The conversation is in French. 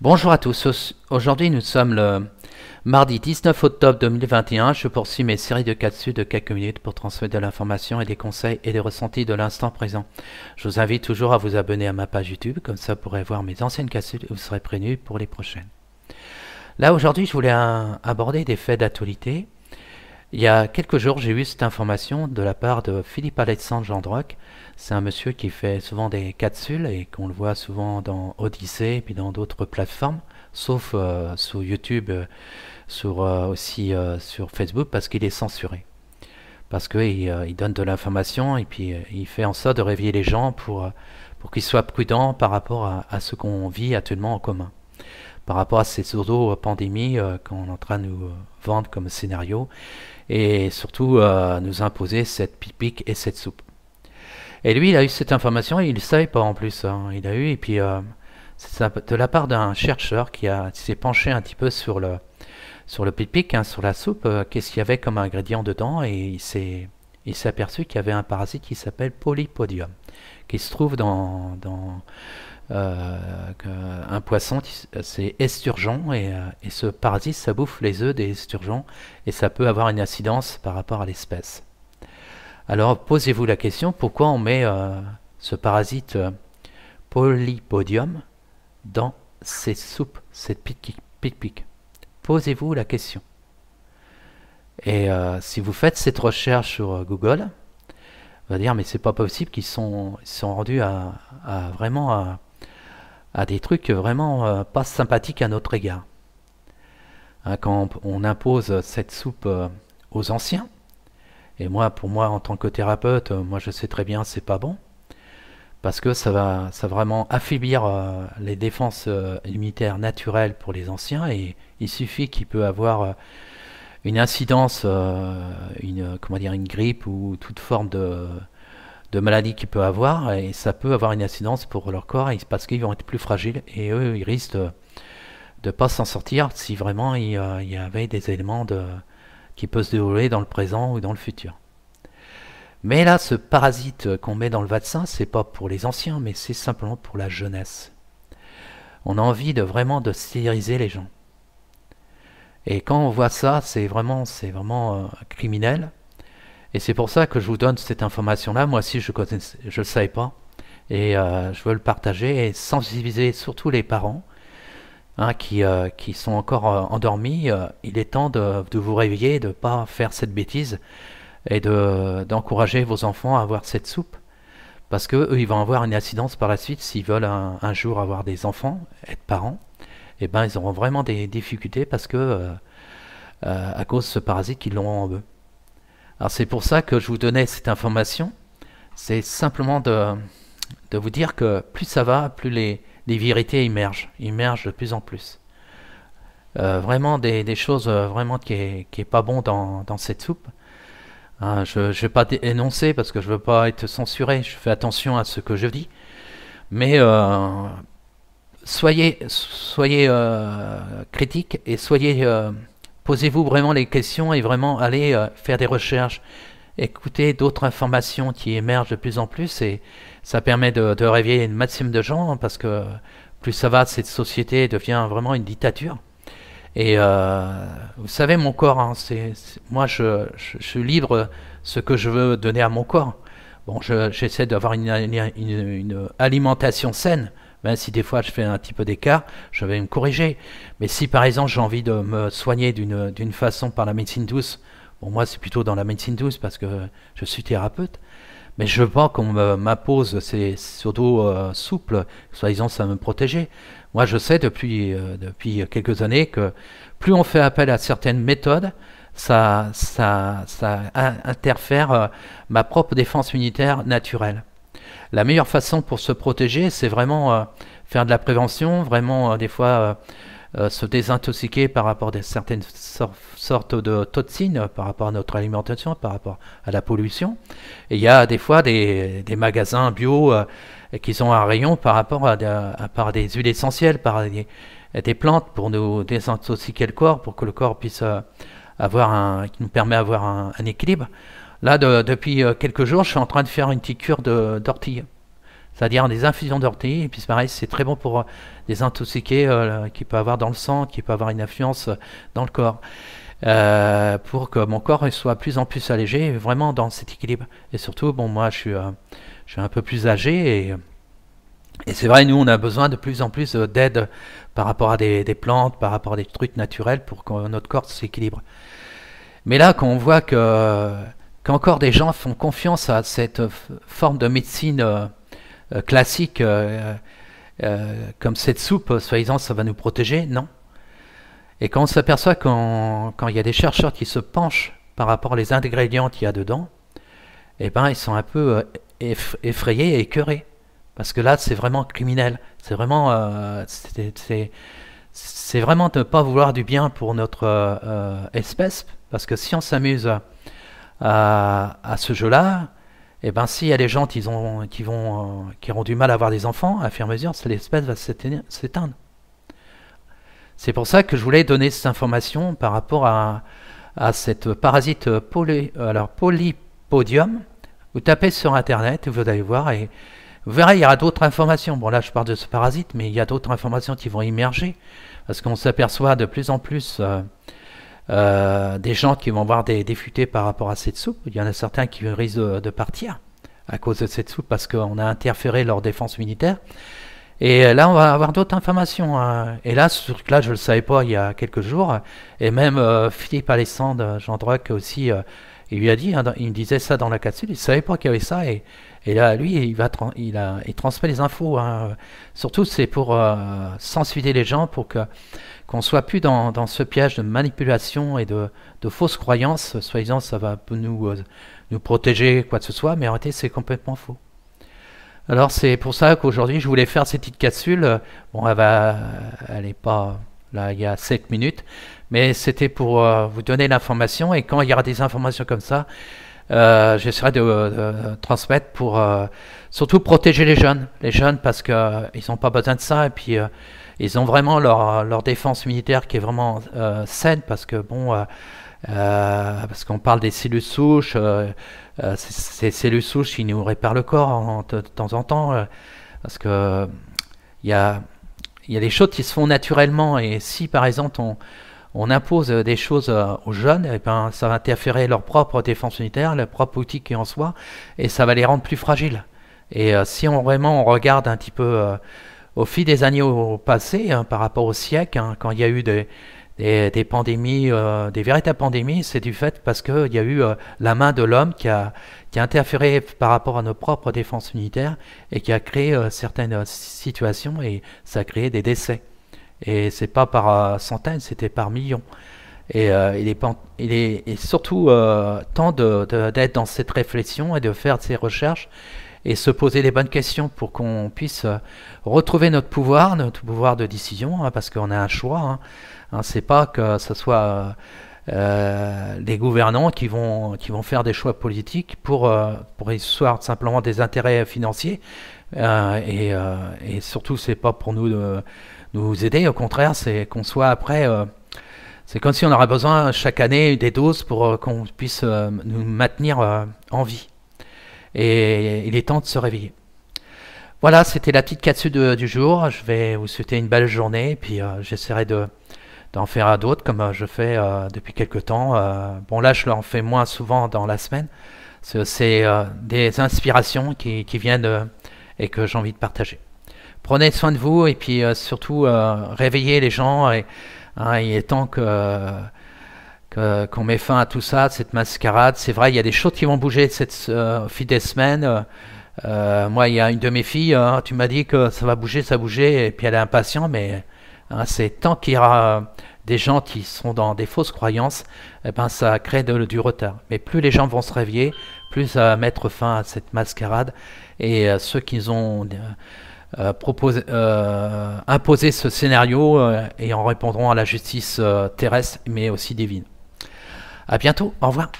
Bonjour à tous, aujourd'hui nous sommes le mardi 19 octobre 2021, je poursuis mes séries de capsules de quelques minutes pour transmettre de l'information et des conseils et des ressentis de l'instant présent. Je vous invite toujours à vous abonner à ma page YouTube, comme ça vous pourrez voir mes anciennes capsules et vous serez prévenus pour les prochaines. Là aujourd'hui je voulais aborder des faits d'actualité. Il y a quelques jours, j'ai eu cette information de la part de Philippe Alexandre Gendroc. C'est un monsieur qui fait souvent des capsules et qu'on le voit souvent dans Odyssée et puis dans d'autres plateformes, sauf sur YouTube, aussi sur Facebook parce qu'il est censuré. Parce qu'il donne de l'information et puis il fait en sorte de réveiller les gens pour qu'ils soient prudents par rapport à ce qu'on vit actuellement en commun. Par rapport à ces pseudo-pandémies qu'on est en train de nous vendre comme scénario et surtout nous imposer cette pipique et cette soupe. Et lui, il a eu cette information et il ne savait pas en plus. Il a eu, et puis c'est de la part d'un chercheur qui s'est penché un petit peu sur le pipique, sur la soupe, qu'est-ce qu'il y avait comme ingrédient dedans, et il s'est aperçu qu'il y avait un parasite qui s'appelle Polypodium, qui se trouve dans un poisson, c'est esturgeon, et ce parasite, ça bouffe les œufs des esturgeons, et ça peut avoir une incidence par rapport à l'espèce. Alors posez-vous la question, pourquoi on met ce parasite Polypodium dans ces soupes, cette pique-pique? Posez-vous la question. Et si vous faites cette recherche sur Google, on va dire mais c'est pas possible qu'ils sont rendus vraiment à des trucs vraiment pas sympathiques à notre égard. Quand on impose cette soupe aux anciens, et pour moi, en tant que thérapeute, moi je sais très bien c'est pas bon, parce que ça va vraiment affaiblir les défenses immunitaires naturelles pour les anciens, et il suffit qu'il peut avoir une incidence, une grippe ou toute forme de maladie qu'il peut avoir, et ça peut avoir une incidence pour leur corps, parce qu'ils vont être plus fragiles, et eux, ils risquent de ne pas s'en sortir si vraiment il y avait des éléments qui peuvent se dérouler dans le présent ou dans le futur. Mais là, ce parasite qu'on met dans le vaccin, c'est pas pour les anciens, mais c'est simplement pour la jeunesse. On a envie vraiment de stériliser les gens. Et quand on voit ça, c'est vraiment criminel. Et c'est pour ça que je vous donne cette information-là. Moi aussi, je le savais pas. Et je veux le partager et sensibiliser surtout les parents qui sont encore endormis. Il est temps de vous réveiller, de ne pas faire cette bêtise et d'encourager vos enfants à avoir cette soupe. Parce qu'eux, ils vont avoir une incidence par la suite s'ils veulent un jour avoir des enfants, être parents. Et ben, ils auront vraiment des difficultés parce que à cause de ce parasite qu'ils l'ont en eux. Alors c'est pour ça que je vous donnais cette information. C'est simplement de vous dire que plus ça va, plus les vérités émergent de plus en plus. Vraiment des choses vraiment qui est pas bon dans cette soupe. Je ne vais pas énoncer parce que je veux pas être censuré. Je fais attention à ce que je dis. Mais soyez critiques et posez-vous vraiment les questions et vraiment allez faire des recherches. Écoutez d'autres informations qui émergent de plus en plus, et ça permet de réveiller un maximum de gens, parce que plus ça va, cette société devient vraiment une dictature. Et vous savez, mon corps, moi je suis libre ce que je veux donner à mon corps. Bon, j'essaie d'avoir une alimentation saine, même si des fois je fais un petit peu d'écart, je vais me corriger. Mais si par exemple j'ai envie de me soigner d'une façon par la médecine douce, bon, moi c'est plutôt dans la médecine douce parce que je suis thérapeute, mais je veux pas qu'on m'impose ces pseudo souples, soi-disant ça va me protéger. Moi je sais depuis quelques années que plus on fait appel à certaines méthodes, ça interfère ma propre défense immunitaire naturelle. La meilleure façon pour se protéger, c'est vraiment faire de la prévention, vraiment des fois se désintoxiquer par rapport à certaines sortes de toxines, par rapport à notre alimentation, par rapport à la pollution. Et il y a des fois des magasins bio qui ont un rayon par rapport à des huiles essentielles, par des plantes pour nous désintoxiquer le corps, pour que le corps puisse qui nous permet d'avoir un équilibre. Là, depuis quelques jours, je suis en train de faire une petite cure d'ortie. c'est-à-dire des infusions d'ortie. Et puis c'est pareil, c'est très bon pour des intoxiqués qui peut avoir dans le sang, qui peut avoir une influence dans le corps. Pour que mon corps soit de plus en plus allégé, vraiment dans cet équilibre. Et surtout, bon, moi, je suis un peu plus âgé et c'est vrai, nous, on a besoin de plus en plus d'aide par rapport à des plantes, par rapport à des trucs naturels pour que notre corps s'équilibre. Mais là, quand on voit qu'encore des gens font confiance à cette forme de médecine classique, comme cette soupe, soi-disant, ça va nous protéger, non. Et quand on s'aperçoit quand il y a des chercheurs qui se penchent par rapport aux ingrédients qu'il y a dedans, eh ben, ils sont un peu effrayés et écœurés. Parce que là, c'est vraiment criminel. C'est vraiment, c'est vraiment de ne pas vouloir du bien pour notre espèce. Parce que si on s'amuse à ce jeu-là, eh ben, s'il y a des gens qui auront du mal à avoir des enfants, à fur et à mesure, l'espèce va s'éteindre. C'est pour ça que je voulais donner cette information par rapport à cette parasite Polypodium. Vous tapez sur internet et vous allez voir et vous verrez, il y aura d'autres informations. Bon, là je parle de ce parasite, mais il y a d'autres informations qui vont émerger parce qu'on s'aperçoit de plus en plus des gens qui vont voir des futés par rapport à cette soupe. Il y en a certains qui risquent de partir à cause de cette soupe parce qu'on a interféré leur défense militaire. Et là, on va avoir d'autres informations. Et là, ce truc-là, je ne le savais pas il y a quelques jours. Et même Philippe Alexandre Jean Druck aussi, il lui a dit, il me disait ça dans la capsule, il ne savait pas qu'il y avait ça. Et là, lui, il transmet les infos. Surtout, c'est pour sensibiliser les gens pour qu'on ne soit plus dans ce piège de manipulation et de fausses croyances. Soi-disant, ça va nous protéger, quoi que ce soit. Mais en réalité, c'est complètement faux. Alors c'est pour ça qu'aujourd'hui je voulais faire cette petite capsule. Bon, elle est pas là, il y a 7 minutes, mais c'était pour vous donner l'information. Et quand il y aura des informations comme ça, j'essaierai de transmettre pour surtout protéger les jeunes parce que ils n'ont pas besoin de ça et puis ils ont vraiment leur défense militaire qui est vraiment saine parce que bon. Parce qu'on parle des cellules souches, ces cellules souches qui nous réparent le corps de temps en temps, parce que il y a des choses qui se font naturellement et si par exemple on impose des choses aux jeunes, et ben, ça va interférer leur propre défense militaire, leur propre outil qui est en soi, et ça va les rendre plus fragiles. Et si on regarde un petit peu au fil des années passées, par rapport au siècle, quand il y a eu des pandémies, des véritables pandémies, c'est du fait parce qu'il y a eu la main de l'homme qui a interféré par rapport à nos propres défenses militaires et qui a créé certaines situations et ça a créé des décès. Et c'est pas par centaines, c'était par millions. Et il est surtout temps d'être dans cette réflexion et de faire ces recherches et se poser les bonnes questions pour qu'on puisse retrouver notre pouvoir de décision, parce qu'on a un choix. C'est pas que ce soit les gouvernants qui vont faire des choix politiques pour histoire simplement des intérêts financiers. Et surtout, c'est pas pour nous aider. Au contraire, c'est qu'on soit après. C'est comme si on aurait besoin chaque année des doses pour qu'on puisse nous maintenir en vie. Et il est temps de se réveiller. Voilà, c'était la petite capsule du jour. Je vais vous souhaiter une belle journée. Et puis j'essaierai d'en faire d'autres comme je fais depuis quelques temps. Bon là, je l'en fais moins souvent dans la semaine. C'est des inspirations qui viennent et que j'ai envie de partager. Prenez soin de vous et puis surtout réveillez les gens. Et, il est temps qu'on met fin à tout ça, cette mascarade. C'est vrai, il y a des choses qui vont bouger au fil des semaines. Moi, il y a une de mes filles, tu m'as dit que ça va bouger, et puis elle est impatiente, mais c'est tant qu'il y aura des gens qui sont dans des fausses croyances, ça crée du retard. Mais plus les gens vont se réveiller, plus ça va mettre fin à cette mascarade. Et ceux qui ont imposé ce scénario et en répondront à la justice terrestre, mais aussi divine. À bientôt, au revoir.